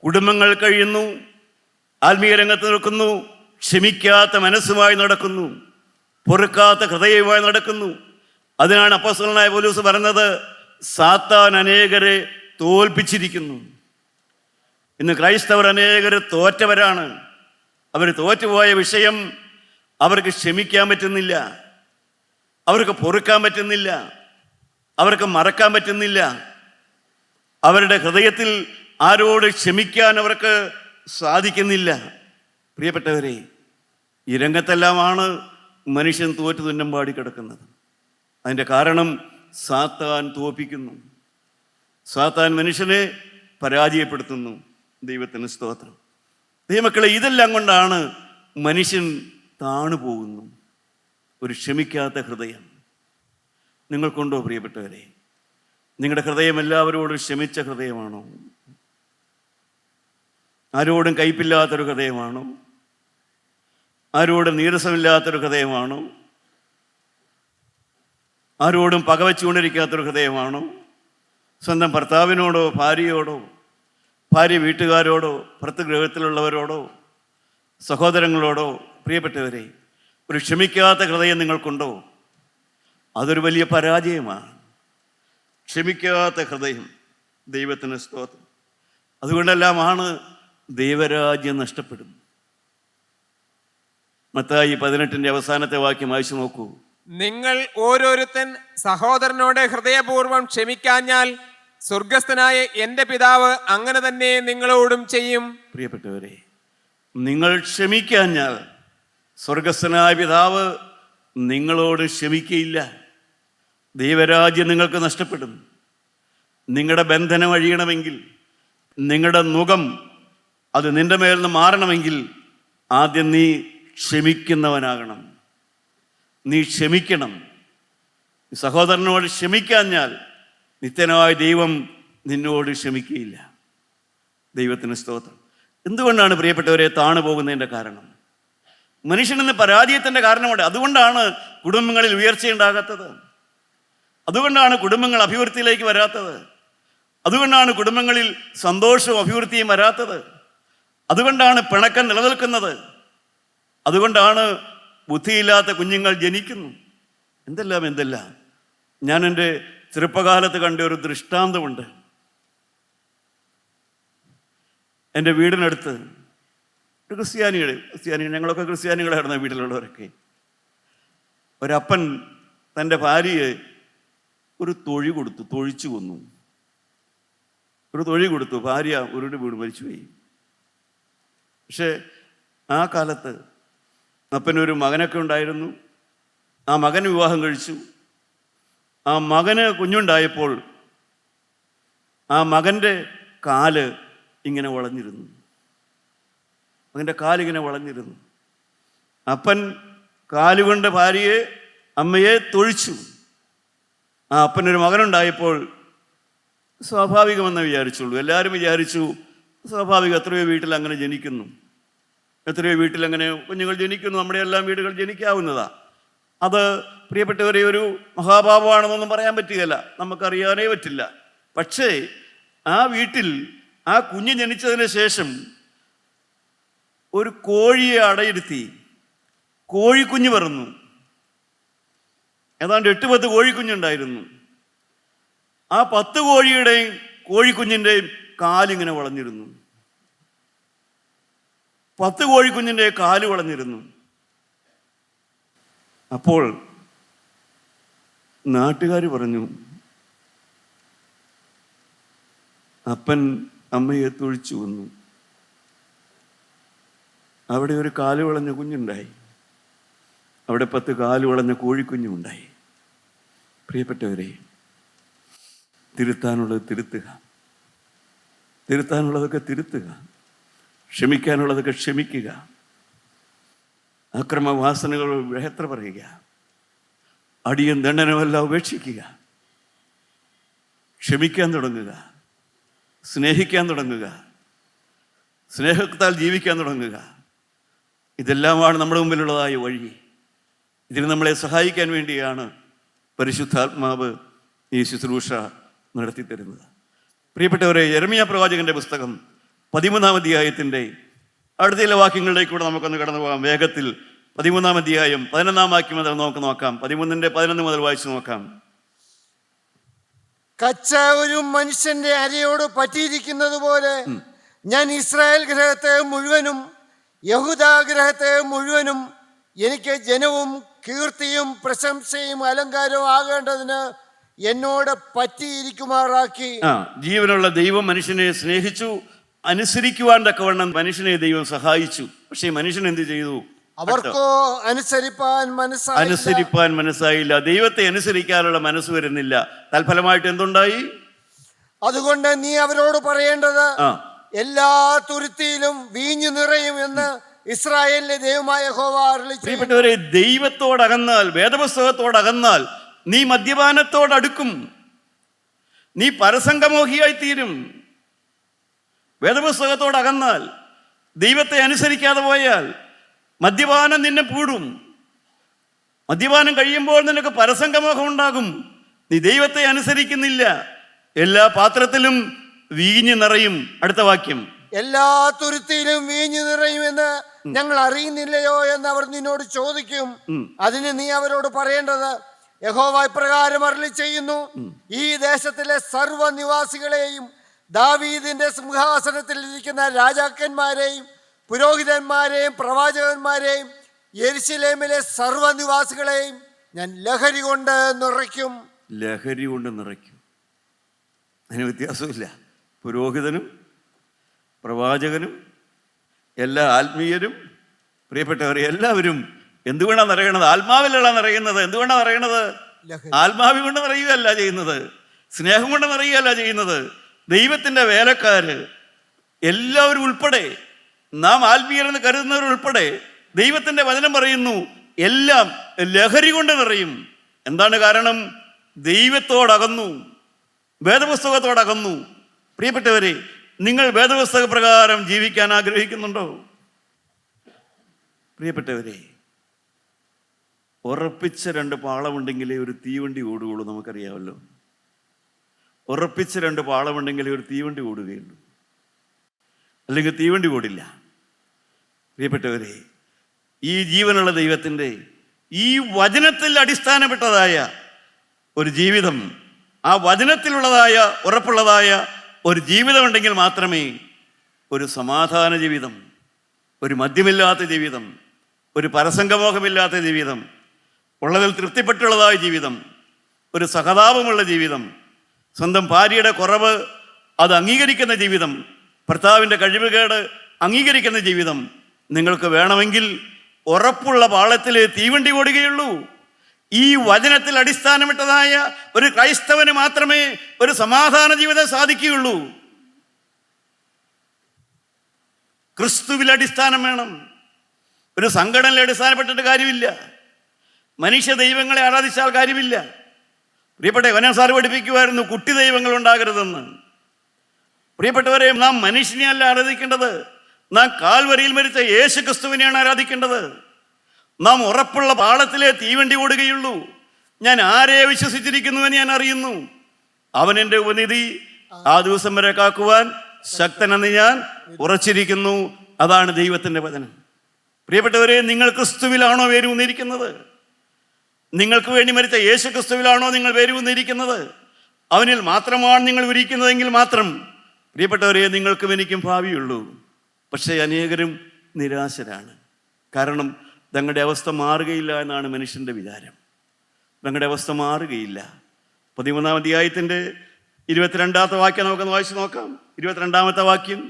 കുടുംബങ്ങൾ കഴിയുന്നു. ആത്മീയ രംഗത്ത് നിൽക്കുന്നു, ക്ഷമിക്കാത്ത മനസ്സുമായി നടക്കുന്നു, പൊറുക്കാത്ത ഹൃദയവുമായി നടക്കുന്നു. അതിനാണ് അപ്പോസ്തലനായ പൗലോസ് പറഞ്ഞത്, സാത്താൻ അനേകരെ തോൽപ്പിച്ചിരിക്കുന്നു. ഇന്ന് ക്രൈസ്തവർ അനേകർ തോറ്റവരാണ്. അവർ തോറ്റുപോയ വിഷയം അവർക്ക് ക്ഷമിക്കാൻ പറ്റുന്നില്ല, അവർക്ക് പൊറുക്കാൻ പറ്റുന്നില്ല, അവർക്ക് മറക്കാൻ പറ്റുന്നില്ല. അവരുടെ ഹൃദയത്തിൽ ആരോട് ക്ഷമിക്കാൻ അവർക്ക് സാധിക്കുന്നില്ല. പ്രിയപ്പെട്ടവരെ, ഈ രംഗത്തെല്ലാമാണ് മനുഷ്യൻ തോറ്റു തുന്നം പാടി കിടക്കുന്നത്. അതിൻ്റെ കാരണം സാത്താൻ തോൽപ്പിക്കുന്നു, സാത്താൻ മനുഷ്യനെ പരാജയപ്പെടുത്തുന്നു. ദൈവത്തിന് സ്തോത്രം. ദൈവമക്കളെ, ഇതെല്ലാം കൊണ്ടാണ് മനുഷ്യൻ താണു പോകുന്നു. ഒരു ക്ഷമിക്കാത്ത ഹൃദയം നിങ്ങൾക്കുണ്ടോ പ്രിയപ്പെട്ടവരെ? നിങ്ങളുടെ ഹൃദയം എല്ലാവരോടും ക്ഷമിച്ച ഹൃദയമാണോ? ആരോടും കയ്പില്ലാത്തൊരു ഹൃദയമാണോ? ആരോടും നീരസമില്ലാത്തൊരു ഹൃദയമാണോ? ആരോടും പകവച്ചുകൊണ്ടിരിക്കാത്തൊരു ഹൃദയമാണോ? സ്വന്തം ഭർത്താവിനോടോ ഭാര്യയോടോ, ഭാര്യ വീട്ടുകാരോടോ, ഭർത്തൃഗൃഹത്തിലുള്ളവരോടോ, സഹോദരങ്ങളോടോ? പ്രിയപ്പെട്ടവരെ, ഒരു ക്ഷമിക്കാത്ത ഹൃദയം നിങ്ങൾക്കുണ്ടോ? അതൊരു വലിയ പരാജയമാണ്. ക്ഷമിക്കാത്ത ഹൃദയം. ദൈവത്തിന് സ്തോത്രം. അതുകൊണ്ടെല്ലാമാണ് ദൈവരാജ്യം നഷ്ടപ്പെടുന്നത്. മത്തായി 18 അവസാനത്തെ വാക്യം വായിച്ചു നോക്കൂ. നിങ്ങൾ ഓരോരുത്തൻ സഹോദരനോട് ഹൃദയപൂർവ്വം ക്ഷമിക്കാഞ്ഞാൽ സ്വർഗസ്ഥനായ എൻ്റെ പിതാവ് അങ്ങനെ തന്നെ നിങ്ങളോടും ചെയ്യും. പ്രിയപ്പെട്ടവരെ, നിങ്ങൾ ക്ഷമിക്കാഞ്ഞാൽ സ്വർഗസ്ഥനായ പിതാവ് നിങ്ങളോട് ക്ഷമിക്കയില്ല. ദൈവരാജ്യം നിങ്ങൾക്ക് നഷ്ടപ്പെടും. നിങ്ങളുടെ ബന്ധനം അഴിയണമെങ്കിൽ, നിങ്ങളുടെ നുകം അത് നിന്റെ മേൽ നിന്ന് മാറണമെങ്കിൽ ആദ്യം നീ ക്ഷമിക്കുന്നവനാകണം. നീ ക്ഷമിക്കണം. സഹോദരനോട് ക്ഷമിക്കാഞ്ഞാൽ നിത്യനായ ദൈവം നിന്നോട് ക്ഷമിക്കുകയില്ല. ദൈവത്തിന് സ്തോത്രം. എന്തുകൊണ്ടാണ് പ്രിയപ്പെട്ടവരെ താണു പോകുന്നതിൻ്റെ കാരണം? മനുഷ്യനെന്ന് പരാജയത്തിൻ്റെ കാരണമുണ്ട്. അതുകൊണ്ടാണ് കുടുംബങ്ങളിൽ ഉയർച്ചയുണ്ടാകാത്തത്. അതുകൊണ്ടാണ് കുടുംബങ്ങൾ അഭിവൃദ്ധിയിലേക്ക് വരാത്തത്. അതുകൊണ്ടാണ് കുടുംബങ്ങളിൽ സന്തോഷവും അഭിവൃദ്ധിയും വരാത്തത്. അതുകൊണ്ടാണ് പിണക്കം നിലനിൽക്കുന്നത്. അതുകൊണ്ടാണ് ബുദ്ധിയില്ലാത്ത കുഞ്ഞുങ്ങൾ ജനിക്കുന്നു. എന്തെല്ലാം. ഞാൻ എൻ്റെ ചെറുപ്പകാലത്ത് കണ്ട ഒരു ദൃഷ്ടാന്തമുണ്ട്. എൻ്റെ വീടിനടുത്ത് ഒരു ക്രിസ്ത്യാനി, ഞങ്ങളൊക്കെ ക്രിസ്ത്യാനികളായിരുന്നു വീട്ടിലുള്ളവരൊക്കെ. ഒരപ്പൻ തൻ്റെ ഭാര്യയെ ഒരു തൊഴിച്ചു കൊന്നു. ഒരു തൊഴി കൊടുത്തു. ഭാര്യ ഉരുണ്ട് വീട് മരിച്ചുപോയി. പക്ഷേ ആ കാലത്ത് അപ്പനൊരു മകനൊക്കെ ഉണ്ടായിരുന്നു. ആ മകൻ വിവാഹം കഴിച്ചു. ആ മകന് കുഞ്ഞുണ്ടായപ്പോൾ ആ മകൻ്റെ കാല് ഇങ്ങനെ വളഞ്ഞിരുന്നു. മകൻ്റെ കാലിങ്ങനെ വളഞ്ഞിരുന്നു. അപ്പൻ കാലുകൊണ്ട് ഭാര്യയെ, അമ്മയെ തൊഴിച്ചു. ആ അപ്പനൊരു മകനുണ്ടായപ്പോൾ സ്വാഭാവികമെന്ന് വിചാരിച്ചുള്ളൂ. എല്ലാവരും വിചാരിച്ചു സ്വാഭാവികം. എത്രയോ വീട്ടിൽ അങ്ങനെ ജനിക്കുന്നു, എത്രയോ വീട്ടിലങ്ങനെ കുഞ്ഞുങ്ങൾ ജനിക്കുന്നു. നമ്മുടെ എല്ലാം വീടുകൾ ജനിക്കാവുന്നതാ. അത് പ്രിയപ്പെട്ടവരെ ഒരു മഹാപാപമാണെന്നൊന്നും പറയാൻ പറ്റുകയില്ല, നമുക്കറിയാനേ പറ്റില്ല. പക്ഷേ ആ വീട്ടിൽ ആ കുഞ്ഞ് ജനിച്ചതിന് ശേഷം ഒരു കോഴിയെ അടയിരുത്തി കോഴിക്കുഞ്ഞ് പിറന്നു. ഏതാണ്ട് 8-10 കോഴിക്കുഞ്ഞുണ്ടായിരുന്നു. ആ 10 കോഴിയുടെയും കോഴിക്കുഞ്ഞിൻ്റെയും കാലിങ്ങനെ വളഞ്ഞിരുന്നു. 10 കോഴിക്കുഞ്ഞിൻ്റെ കാല് വളഞ്ഞിരുന്നു. അപ്പോൾ നാട്ടുകാർ പറഞ്ഞു, അപ്പൻ അമ്മയെ തൊഴിച്ചു കൊന്നു. അവിടെ ഒരു കാല് വളഞ്ഞ കുഞ്ഞുണ്ടായി, അവിടെ 10 കാല് വളഞ്ഞ കോഴിക്കുഞ്ഞുണ്ടായി. പ്രിയപ്പെട്ടവരെ, തിരുത്താനുള്ളത് തിരുത്തുക, തിരുത്താനുള്ളതൊക്കെ തിരുത്തുക, ക്ഷമിക്കാനുള്ളതൊക്കെ ക്ഷമിക്കുക, അക്രമവാസനകൾ എത്ര പറയുക, അടിയും ദണ്ഡനമെല്ലാം ഉപേക്ഷിക്കുക, ക്ഷമിക്കാൻ തുടങ്ങുക, സ്നേഹിക്കാൻ തുടങ്ങുക, സ്നേഹത്താൽ ജീവിക്കാൻ തുടങ്ങുക. ഇതെല്ലാമാണ് നമ്മുടെ മുമ്പിലുള്ളതായ വഴി. ഇതിന് നമ്മളെ സഹായിക്കാൻ വേണ്ടിയാണ് പരിശുദ്ധാത്മാവ് ഈ ശുശ്രൂഷ നടത്തിത്തരുന്നത്. പ്രിയപ്പെട്ടവരെ, യെരമ്യാ പ്രവാചകന്റെ പുസ്തകം 13-ാം അധ്യായത്തിൻ്റെ അടുത്ത ചില വാക്യങ്ങളിലേക്ക് കൂടെ നമുക്കൊന്ന് കടന്നു പോകാം വേഗത്തിൽ. 13-ാം അധ്യായം 11-ാം വാക്യം മുതൽ നമുക്ക് നോക്കാം. 13-ന്റെ-11 മുതൽ വായിച്ചു നോക്കാം. കച്ച ഒരു മനുഷ്യന്റെ അരയോട് പറ്റിയിരിക്കുന്നത് പോലെ ഞാൻ ഇസ്രായേൽ ഗ്രഹത്തെ മുഴുവനും യഹൂദ ഗ്രഹത്തെ മുഴുവനും എനിക്ക് ജനവും കീർത്തിയും പ്രശംസയും അലങ്കാരവും ആകേണ്ടതിന് എന്നോട് പറ്റിയിരിക്കുമാറാക്കി. ജീവനുള്ള ദൈവം മനുഷ്യനെ സ്നേഹിച്ചു, അനുസരിക്കുവാൻ തക്കവണ്ണം മനുഷ്യനെ ദൈവം സഹായിച്ചു. പക്ഷേ മനുഷ്യൻ എന്ത് ചെയ്തു? അവർക്കോ അനുസരിപ്പാൻ മനസ്സായില്ല. ദൈവത്തെ അനുസരിക്കാനുള്ള മനസ്സ് വരുന്നില്ല. തൽഫലമായിട്ട് എന്തുണ്ടായി? അതുകൊണ്ട് നീ അവരോട് പറയേണ്ടത്, എല്ലാ തുരുത്തിയിലും വീഞ്ഞു നിറയും എന്ന് ഇസ്രായേലിലെ ദൈവമായ യഹോവ അരുളിച്ചെയ്യുന്നു. പ്രിയപ്പെട്ടവരെ, ദൈവത്തോടകന്നാൽ, വേദപുസ്തകത്തോടകന്നാൽ നീ മദ്യപാനത്തോടടുക്കും, നീ പരസംഗമോഹിയായി തീരും. വേദപുസ്തകത്തോടകന്നാൽ, ദൈവത്തെ അനുസരിക്കാതെ പോയാൽ മദ്യപാനം നിന്നെ പൂടും. മദ്യപാനം കഴിയുമ്പോൾ നിനക്ക് പരസംഗമോഹം ഉണ്ടാകും. നീ ദൈവത്തെ അനുസരിക്കുന്നില്ല. എല്ലാ പാത്രത്തിലും വീഞ്ഞ് നിറയും. അടുത്ത വാക്യം, എല്ലാ തുരുത്തിയിലും വീഞ്ഞു നിറയുമെന്ന് ഞങ്ങൾ അറിയുന്നില്ലയോ എന്ന് അവർ നിന്നോട് ചോദിക്കും. അതിന് നീ അവരോട് പറയേണ്ടത്, യഹോവ ഇപ്രകാരം അരുളിച്ചെയ്യുന്നു, ഈ ദേശത്തിലെ സർവ്വനിവാസികളെയും ദാവീദിന്റെ സിംഹാസനത്തിൽ ഇരിക്കുന്ന രാജാക്കന്മാരെയും പുരോഹിതന്മാരെയും പ്രവാചകന്മാരെയും യെരുശലേമിലെ സർവ്വനിവാസികളെയും ഞാൻ ലഹരി കൊണ്ട് നിറയ്ക്കും. ലഹരി കൊണ്ട് നിറയ്ക്കും. അതിന് വ്യത്യാസമില്ല. പുരോഹിതനും പ്രവാചകനും എല്ലാ ആത്മീയരും, പ്രിയപ്പെട്ടവരെ, എല്ലാവരും എന്തുകൊണ്ടാണ് നിറയണത്? ആത്മാവിലല്ല നിറയുന്നത്. എന്തുകൊണ്ടാണ് നിറയണത്? ആത്മാവി കൊണ്ട് നിറയുകയല്ല ചെയ്യുന്നത്, സ്നേഹം കൊണ്ട് നിറയുകയല്ല ചെയ്യുന്നത്. ദൈവത്തിൻ്റെ വേലക്കാര് എല്ലാവരും ഉൾപ്പെടെ, നാം ആത്മീയരെന്ന് കരുതുന്നവർ ഉൾപ്പെടെ, ദൈവത്തിൻ്റെ വചനം പറയുന്നു എല്ലാം ലഹരി കൊണ്ട് നിറയും. എന്താണ് കാരണം? ദൈവത്തോടകന്നു, വേദപുസ്തകത്തോടകന്നു. പ്രിയപ്പെട്ടവരെ, നിങ്ങൾ വേദപുസ്തക പ്രകാരം ജീവിക്കാൻ ആഗ്രഹിക്കുന്നുണ്ടോ? പ്രിയപ്പെട്ടവരെ, ഉറപ്പിച്ച 2 പാളമുണ്ടെങ്കിലേ ഒരു തീവണ്ടി ഓടുകയുള്ളൂ. നമുക്കറിയാമല്ലോ, ഉറപ്പിച്ച 2 പാളമുണ്ടെങ്കിലേ ഒരു തീവണ്ടി ഓടുകയുള്ളൂ, അല്ലെങ്കിൽ തീവണ്ടി ഓടില്ല. പ്രിയപ്പെട്ടവരെ, ഈ ജീവനുള്ള ദൈവത്തിൻ്റെ ഈ വചനത്തിൽ അടിസ്ഥാനപ്പെട്ടതായ ഒരു ജീവിതം, ആ വചനത്തിലുള്ളതായ ഉറപ്പുള്ളതായ ഒരു ജീവിതം ഉണ്ടെങ്കിൽ മാത്രമേ ഒരു സമാധാന ജീവിതം, ഒരു മദ്യമില്ലാത്ത ജീവിതം, ഒരു പരസംഗമോഹമില്ലാത്ത ജീവിതം, ഉള്ളതിൽ തൃപ്തിപ്പെട്ടുള്ളതായ ജീവിതം, ഒരു സഹതാപമുള്ള ജീവിതം, സ്വന്തം ഭാര്യയുടെ കുറവ് അത് അംഗീകരിക്കുന്ന ജീവിതം, ഭർത്താവിൻ്റെ കഴിവുകേട് അംഗീകരിക്കുന്ന ജീവിതം നിങ്ങൾക്ക് വേണമെങ്കിൽ ഉറപ്പുള്ള പാളത്തിലെ തീവണ്ടി ഓടുകയുള്ളൂ. ഈ വചനത്തിൽ അടിസ്ഥാനമിട്ടതായ ഒരു ക്രൈസ്തവന് മാത്രമേ ഒരു സമാധാന ജീവിതം സാധിക്കുകയുള്ളൂ. ക്രിസ്തുവിൽ അടിസ്ഥാനം വേണം. ഒരു സംഘടനയിൽ അടിസ്ഥാനപ്പെട്ടിട്ട് കാര്യമില്ല. മനുഷ്യ ദൈവങ്ങളെ ആരാധിച്ചാൽ കാര്യമില്ല. പ്രിയപ്പെട്ട യോഹന്നാൻ സാർ പഠിപ്പിക്കുമായിരുന്നു, കുട്ടി ദൈവങ്ങൾ ഉണ്ടാകരുതെന്ന്. പ്രിയപ്പെട്ടവരെ, നാം മനുഷ്യനെയല്ല ആരാധിക്കേണ്ടത്, നാം കാൽവരിയിൽ മരിച്ച യേശു ക്രിസ്തുവിനെയാണ് ആരാധിക്കേണ്ടത്. നാം ഉറപ്പുള്ള പാളത്തിലെ തീവണ്ടി ഓടുകയുള്ളൂ. ഞാൻ ആരെ വിശ്വസിച്ചിരിക്കുന്നുവെന്ന് ഞാൻ അറിയുന്നു, അവൻ എൻ്റെ ഉപനിധി ആ ദിവസം വരെ കാക്കുവാൻ ശക്തനെന്ന് ഞാൻ ഉറച്ചിരിക്കുന്നു. അതാണ് ദൈവത്തിൻ്റെ വചനം. പ്രിയപ്പെട്ടവരെ, നിങ്ങൾ ക്രിസ്തുവിലാണോ വേരൂന്നിരിക്കുന്നത്? നിങ്ങൾക്ക് വേണ്ടി മരിച്ച യേശു ക്രിസ്തുവിലാണോ നിങ്ങൾ വേരൂന്നിരിക്കുന്നത്? അവനിൽ മാത്രമാണ് നിങ്ങൾ ഇരിക്കുന്നതെങ്കിൽ മാത്രം, പ്രിയപ്പെട്ടവരെ, നിങ്ങൾക്കും എനിക്കും ഭാവിയുള്ളൂ. പക്ഷേ അനേകരും നിരാശരാണ്. കാരണം തങ്ങളുടെ അവസ്ഥ മാറുകയില്ല എന്നാണ് മനുഷ്യൻ്റെ വിചാരം. തങ്ങളുടെ അവസ്ഥ മാറുകയില്ല. 13-ാം അധ്യായത്തിൻ്റെ 22-ാമത്തെ വാക്യം നമുക്കൊന്ന് വായിച്ചു നോക്കാം. 22-ാമത്തെ വാക്യം,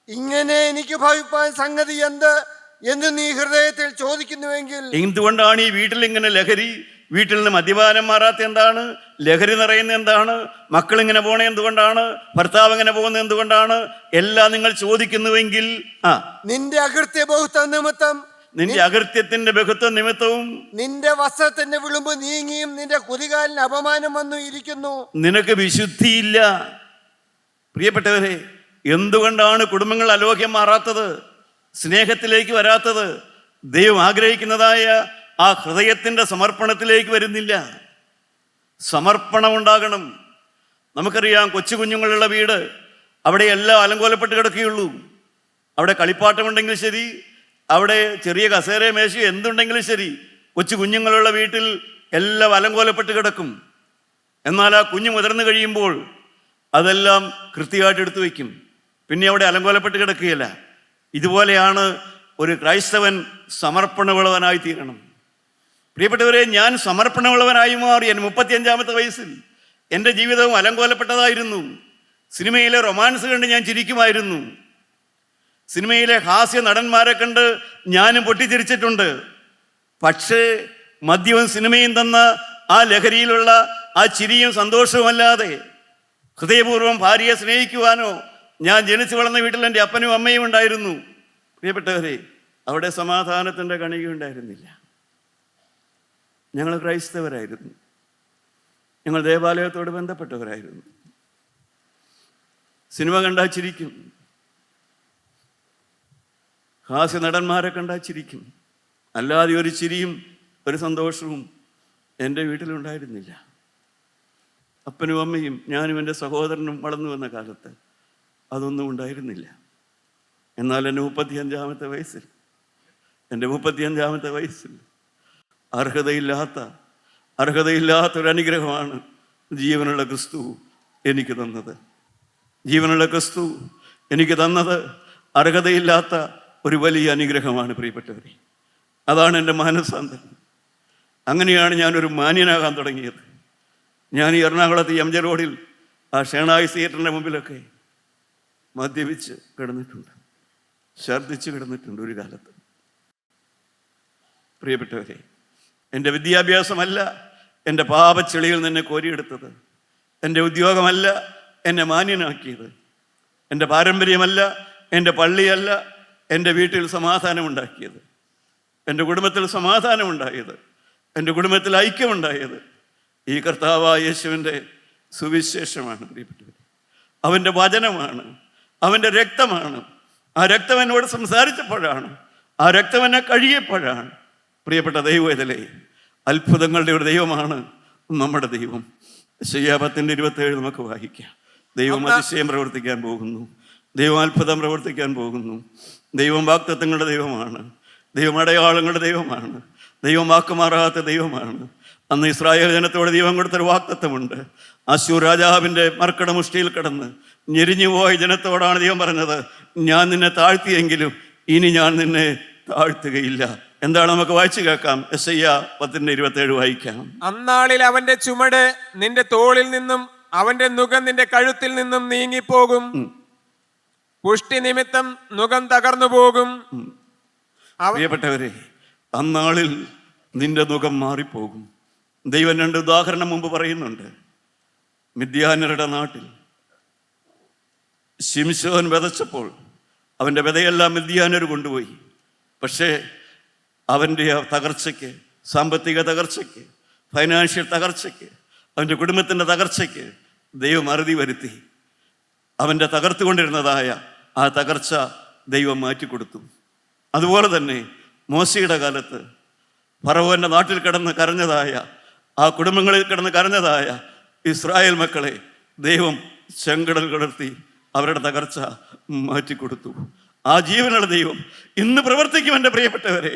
ഇങ്ങനെ എനിക്ക് ഭവിപ്പാൻ സംഗതി എന്ത് എന്ന് നീ ഹൃദയത്തിൽ ചോദിക്കുന്നുവെങ്കിൽ. എന്തുകൊണ്ടാണ് ഈ വീട്ടിൽ ഇങ്ങനെ ലഹരി? വീട്ടിൽ നിന്ന് മദ്യപാനം മാറാത്ത എന്താണ്? ലഹരി നിറയുന്ന എന്താണ്? മക്കളിങ്ങനെ പോണേ എന്തുകൊണ്ടാണ്? ഭർത്താവ് ഇങ്ങനെ പോകുന്നത് എന്തുകൊണ്ടാണ്? എല്ലാം നിങ്ങൾ ചോദിക്കുന്നുവെങ്കിൽ, നിന്റെ അകൃത്യ ബഹുത്വം നിമിത്തം, നിന്റെ അകൃത്യത്തിന്റെ ബഹുത്വം നിമിത്തവും നിന്റെ വസ്ത്രത്തിന്റെ വിളുമ്പ് നീങ്ങിയും നിന്റെ കുതികാലിന് അപമാനം വന്നു ഇരിക്കുന്നു. നിനക്ക് വിശുദ്ധിയില്ല. പ്രിയപ്പെട്ടവരെ, എന്തുകൊണ്ടാണ് കുടുംബങ്ങൾ അലോക്യം മാറാത്തത്, സ്നേഹത്തിലേക്ക് വരാത്തത്? ദൈവം ആഗ്രഹിക്കുന്നതായ ആ ഹൃദയത്തിൻ്റെ സമർപ്പണത്തിലേക്ക് വരുന്നില്ല. സമർപ്പണം ഉണ്ടാകണം. നമുക്കറിയാം, കൊച്ചു കുഞ്ഞുങ്ങളുള്ള വീട്, അവിടെ എല്ലാം അലങ്കോലപ്പെട്ട് കിടക്കുകയുള്ളൂ. അവിടെ കളിപ്പാട്ടമുണ്ടെങ്കിൽ ശരി, അവിടെ ചെറിയ കസേര മേശയോ എന്തുണ്ടെങ്കിലും ശരി, കൊച്ചു കുഞ്ഞുങ്ങളുള്ള വീട്ടിൽ എല്ലാം അലങ്കോലപ്പെട്ട് കിടക്കും. എന്നാൽ ആ കുഞ്ഞ് മുതിർന്നു കഴിയുമ്പോൾ അതെല്ലാം കൃത്യമായിട്ട് എടുത്തു വയ്ക്കും. പിന്നെ അവിടെ അലങ്കോലപ്പെട്ട് കിടക്കുകയില്ല. ഇതുപോലെയാണ് ഒരു ക്രൈസ്തവൻ സമർപ്പണമുള്ളവനായി തീരണം. പ്രിയപ്പെട്ടവരെ, ഞാൻ സമർപ്പണമുള്ളവനായി മാറി. എൻ്റെ 35-ാമത്തെ വയസ്സിൽ എൻ്റെ ജീവിതവും അലങ്കോലപ്പെട്ടതായിരുന്നു. സിനിമയിലെ റൊമാൻസ് കണ്ട് ഞാൻ ചിരിക്കുമായിരുന്നു. സിനിമയിലെ ഹാസ്യ നടന്മാരെ കണ്ട് ഞാനും പൊട്ടിച്ചിരിച്ചിട്ടുണ്ട്. പക്ഷേ മദ്യവും സിനിമയും തന്ന ആ ലഹരിയിലുള്ള ആ ചിരിയും സന്തോഷവുമല്ലാതെ ഹൃദയപൂർവ്വം ഭാര്യയെ സ്നേഹിക്കുവാനോ, ഞാൻ ജനിച്ചു വളർന്ന വീട്ടിൽ എൻ്റെ അപ്പനും അമ്മയും ഉണ്ടായിരുന്നു. പ്രിയപ്പെട്ടവരെ, അവിടെ സമാധാനത്തിൻ്റെ കണികയുണ്ടായിരുന്നില്ല. ഞങ്ങൾ ക്രൈസ്തവരായിരുന്നു. ഞങ്ങൾ ദേവാലയത്തോട് ബന്ധപ്പെട്ടവരായിരുന്നു. സിനിമ കണ്ടാൽ ചിരിക്കും, ഹാസ്യ നടന്മാരെ കണ്ടാൽ ചിരിക്കും. അല്ലാതെ ഒരു ചിരിയും ഒരു സന്തോഷവും എൻ്റെ വീട്ടിലുണ്ടായിരുന്നില്ല. അപ്പനും അമ്മയും ഞാനും എൻ്റെ സഹോദരനും വളർന്നു വന്ന കാലത്ത് അതൊന്നും ഉണ്ടായിരുന്നില്ല. എന്നാൽ എൻ്റെ 35-ാമത്തെ വയസ്സിൽ അർഹതയില്ലാത്തൊരു അനുഗ്രഹമാണ് ജീവനുള്ള ക്രിസ്തു എനിക്ക് തന്നത്. ജീവനുള്ള ക്രിസ്തു എനിക്ക് തന്നത് അർഹതയില്ലാത്ത ഒരു വലിയ അനുഗ്രഹമാണ് പ്രിയപ്പെട്ടവരെ. അതാണ് എൻ്റെ മാനസാന്തരം. അങ്ങനെയാണ് ഞാനൊരു മാന്യനാകാൻ തുടങ്ങിയത്. ഞാൻ ഈ എറണാകുളത്ത് എം ജെ റോഡിൽ ആ ഷേണായി തിയേറ്ററിൻ്റെ മുമ്പിലൊക്കെ മദ്യപിച്ച് കിടന്നിട്ടുണ്ട്, ഛർദ്ദിച്ച് കിടന്നിട്ടുണ്ട് ഒരു കാലത്ത്. പ്രിയപ്പെട്ടവരെ, എൻ്റെ വിദ്യാഭ്യാസമല്ല എൻ്റെ പാപച്ചെളിയിൽ നിന്നെ കോരിയെടുത്തത്. എൻ്റെ ഉദ്യോഗമല്ല എന്നെ മാന്യനാക്കിയത്. എൻ്റെ പാരമ്പര്യമല്ല, എൻ്റെ പള്ളിയല്ല എൻ്റെ വീട്ടിൽ സമാധാനമുണ്ടാക്കിയത്. എൻ്റെ കുടുംബത്തിൽ സമാധാനമുണ്ടായത്, എൻ്റെ കുടുംബത്തിൽ ഐക്യമുണ്ടായത് ഈ കർത്താവായ യേശുവിൻ്റെ സുവിശേഷമാണ് പ്രിയപ്പെട്ടവരെ. അവൻ്റെ വചനമാണ്, അവൻ്റെ രക്തമാണ്. ആ രക്തം എന്നോട് സംസാരിച്ചപ്പോഴാണ്, ആ രക്തം എന്നെ കഴുകിയപ്പോഴാണ്. പ്രിയപ്പെട്ട ദൈവവേദലേ, അത്ഭുതങ്ങളുടെ ഒരു ദൈവമാണ് നമ്മുടെ ദൈവം. യെശയ്യാ 10:27 നമുക്ക് വായിക്കാം. ദൈവം അതിശയം പ്രവർത്തിക്കാൻ പോകുന്നു, ദൈവം അത്ഭുതം പ്രവർത്തിക്കാൻ പോകുന്നു. ദൈവം വാഗ്ദത്തങ്ങളുടെ ദൈവമാണ്, ദൈവം അടയാളങ്ങളുടെ ദൈവമാണ്, ദൈവം വാക്കുമാറാത്ത ദൈവമാണ്. അന്ന് ഇസ്രായേൽ ജനത്തോട് ദൈവം കൊടുത്തൊരു വാഗ്ദത്തമുണ്ട്. അശ്ശൂർ രാജാവിൻ്റെ മർക്കട മുഷ്ടിയിൽ കിടന്ന് ഞെരിഞ്ഞുപോയ ജനത്തോടാണ് ദൈവം പറഞ്ഞത്, ഞാൻ നിന്നെ താഴ്ത്തിയെങ്കിലും ഇനി ഞാൻ നിന്നെ താഴ്ത്തുകയില്ല. എന്താണ് നമുക്ക് വായിച്ചു കേൾക്കാം. യെശയ്യാ 10:27 വായിക്കാം. അന്നാളിൽ അവന്റെ ചുമട് നിന്റെ തോളിൽ നിന്നും അവന്റെ നുകം നിന്റെ കഴുത്തിൽ നിന്നും നീങ്ങിപ്പോകും. പുഷ്ടി നിമിത്തം നുകം തകർന്നു പോകും. പ്രിയപ്പെട്ടവരെ, അന്നാളിൽ നിന്റെ നുകം മാറിപ്പോകും. ദൈവം 2 ഉദാഹരണം മുമ്പ് പറയുന്നുണ്ട്. മിദ്യാന്യരുടെ നാട്ടിൽ ശിംശോൻ വിതച്ചപ്പോൾ അവൻ്റെ വിതയെല്ലാം മിദ്യാന്യർ കൊണ്ടുപോയി. പക്ഷേ അവൻ്റെ ആ തകർച്ചയ്ക്ക്, സാമ്പത്തിക തകർച്ചയ്ക്ക്, ഫൈനാൻഷ്യൽ തകർച്ചയ്ക്ക്, അവൻ്റെ കുടുംബത്തിൻ്റെ തകർച്ചയ്ക്ക് ദൈവം അറുതി വരുത്തി. അവൻ്റെ തകർത്തുകൊണ്ടിരുന്നതായ ആ തകർച്ച ദൈവം മാറ്റിക്കൊടുത്തു. അതുപോലെ തന്നെ മോശയുടെ കാലത്ത് ഫറവോന്റെ നാട്ടിൽ കിടന്ന് കരഞ്ഞതായ, ആ കുടുംബങ്ങളിൽ കിടന്ന് കരഞ്ഞതായ ഇസ്രായേൽ മക്കളെ ദൈവം ചെങ്കടൽ കടർത്തി അവരുടെ തകർച്ച മാറ്റിക്കൊടുത്തു. ആ ജീവനുള്ള ദൈവം ഇന്ന് പ്രവർത്തിക്കും. എൻ്റെ പ്രിയപ്പെട്ടവരെ,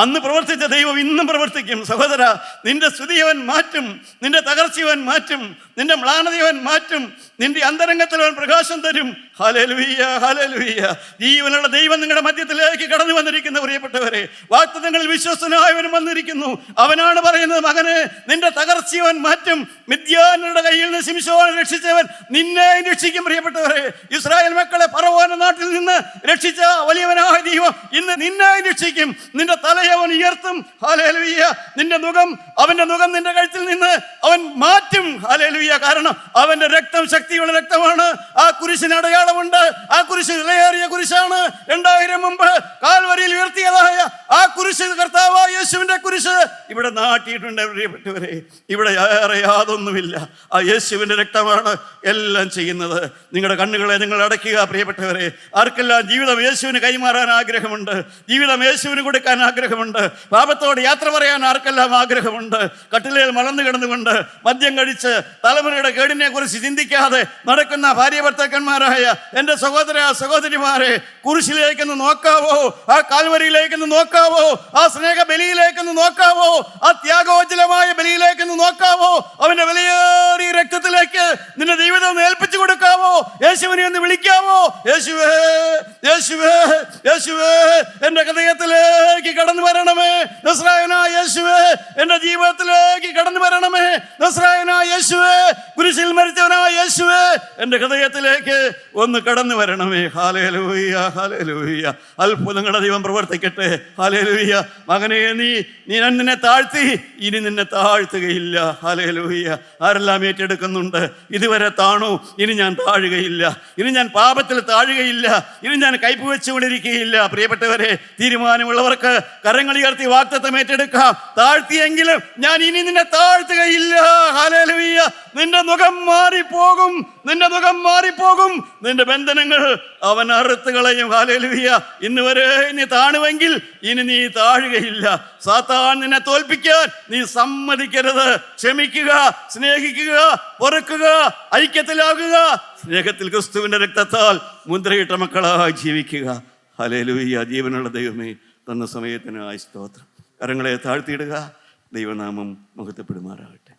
അന്ന് പ്രവർത്തിച്ച ദൈവം ഇന്നും പ്രവർത്തിക്കും. സഹോദര, നിന്റെ സ്തുതിയവൻ മാറ്റും, നിന്റെ തകർച്ചയവൻ മാറ്റും, നിന്റെ മ്ലാനതയവൻ മാറ്റും, നിന്റെ അന്തരംഗത്തിലവൻ പ്രകാശം തരും. Hallelujah, hallelujah. ജീവനുള്ള ദൈവം നിങ്ങളുടെ മധ്യത്തിലേക്ക് കടന്നു വന്നിരിക്കുന്ന പ്രിയപ്പെട്ടവരെ, വാഗ്ദത്തങ്ങളിൽ വിശ്വസ്തനായവനും വന്നിരിക്കുന്നു. അവനാണ് പറയുന്നത്, മകനെ, നിന്റെ തകർച്ചയവൻ മാറ്റും. മിദ്യാന്യരുടെ കയ്യിൽ നിന്ന് ശിംശോനെ രക്ഷിച്ചവൻ നിന്നെ രക്ഷിക്കും. പ്രിയപ്പെട്ടവരെ, ഇസ്രായേൽ മക്കളെ ഫറവോന്റെ നാട്ടിൽ നിന്ന് രക്ഷിച്ച വലിയവനായ ദൈവം ഇന്ന് നിന്നെ രക്ഷിക്കും. നിന്റെ തലയവൻ ഉയർത്തും. ഹല്ലേലൂയ. നിന്റെ നുകം, അവന്റെ നുകം നിന്റെ കഴുത്തിൽ നിന്ന് അവൻ മാറ്റും. ഹല്ലേലൂയ. കാരണം അവന്റെ രക്തം ശക്തിയുള്ള രക്തമാണ്. ആ കുരിശിന് അടയാളമുണ്ട്. ആ കുരിശ് വിലയേറിയ കുരിശാണ്. 2000 മുമ്പ് കാൽവരിയിൽ ഉയർത്തിയതായ ആ കുരിശ്, കർത്താവായ യേശുവിന്റെ കുരിശ് ഇവിടെ നാട്ടിയിട്ടുണ്ട്. പ്രിയപ്പെട്ടവരെ, ഇവിടെ ഏറെ യാതൊന്നുമില്ല. ആ യേശുവിന്റെ രക്തമാണ് എല്ലാം ചെയ്യുന്നത്. നിങ്ങളുടെ കണ്ണുകളെ നിങ്ങൾ അടയ്ക്കുക പ്രിയപ്പെട്ടവരെ. ആർക്കെല്ലാം ജീവിതം ജീവിതം യേശുവിന് കൈമാറാൻ ആഗ്രഹമുണ്ട്. ജീവിതം യേശുവിന് കൊടുക്കാൻ ആഗ്രഹമുണ്ട്. പാപത്തോട് യാത്ര പറയാൻ ആർക്കെല്ലാം ആഗ്രഹമുണ്ട്. കട്ടിലേൽ മലർന്നു കിടന്നുകൊണ്ട് മദ്യം കഴിച്ച് തലമുറയുടെ കേടിനെ കുറിച്ച് ചിന്തിക്കാതെ നടക്കുന്ന ഭാര്യ ഭർത്താക്കന്മാരായ എൻ്റെ സഹോദര സഹോദരിമാരെ, കുരിശിലേക്കൊന്ന് നോക്കാവോ? ആ കാൽവരിയിലേക്കൊന്ന് നോക്കാവോ? ആ സ്നേഹ ബലിയിലേക്കൊന്ന് നോക്കാവോ? ആ ത്യാഗോജ്ജലമായ ബലിയിലേക്കൊന്ന് നോക്കാവോ? അവന്റെ വിലയേറിയ രക്തത്തിലേക്ക് നിന്റെ ജീവിതം ഏൽപ്പിച്ചു കൊടുക്കാവോ? യേശുവിനെ ഒന്ന് വിളിക്കാവോ? യേശുവേ, യേശുവേ, യേശുവേ, എന്റെ ഹൃദയത്തിലേക്ക് കടന്നു വരണമേ. നസ്രായനായ യേശുവേ, എന്റെ ജീവിതത്തിലേക്ക് കടന്നു വരണമേ. നസ്രായനായ യേശുവേ, കുരിശിൽ മരിച്ചവനായ യേശുവേ, എന്റെ ഹൃദയത്തിലേക്ക് ഒന്ന് കടന്നു വരണമേ. Hallelujah, hallelujah. അത്ഭുതങ്ങളുടെ ദൈവം പ്രവർത്തിക്കട്ടെ. ഹല്ലേലൂയ. മകനെ, നീ നിന്നെ താഴ്ത്തി, ഇനി നിന്നെ താഴ്ത്തുകയില്ല. ഹല്ലേലൂയ. ആരെല്ലാം ഏറ്റെടുക്കുന്നുണ്ട്? ഇതുവരെ താണു, ഇനി ഞാൻ താഴുകയില്ല. ഇനി ഞാൻ പാപത്തിൽ താഴുകയില്ല. ഇനി ഞാൻ കൈപ്പ് വെച്ചുകൊണ്ടിരിക്കുകയില്ല. പ്രിയപ്പെട്ടവരെ, തീരുമാനമുള്ളവർക്ക് കരങ്ങളുയർത്തി വാഗ്ദത്തം ഏറ്റെടുക്കാം. താഴ്ത്തിയെങ്കിലും ഞാൻ ഇനി നിന്നെ താഴ്ത്തുകയില്ല. ഹല്ലേലൂയ. നിന്റെ മുഖം മാറിപ്പോകും, നിന്റെ മുഖം മാറിപ്പോകും. നിന്റെ ബന്ധനങ്ങൾ അവൻ അറുത്ത് കളയും. ഹല്ലേലൂയ. ഇന്ന് വരെ നീ താണുവെങ്കിൽ ഇനി നീ താഴുകയില്ല. സാത്താൻ നിന്നെ തോൽപ്പിക്കാൻ നീ സമ്മതിക്കരുത്. ക്ഷമിക്കുക, സ്നേഹിക്കുക, പൊറുക്കുക, ഐക്യത്തിലാകുക. സ്നേഹത്തിൽ ക്രിസ്തുവിന്റെ രക്തത്താൽ മുദ്രയിട്ട മക്കളായി ജീവിക്കുക. ഹല്ലേലൂയ. ജീവനുള്ള ദൈവമേ, തന്ന സമയത്തിനായി സ്തോത്രം. കരങ്ങളെ താഴ്ത്തിയിടുക. ദൈവനാമം മഹത്വപ്പെടുമാറാകട്ടെ.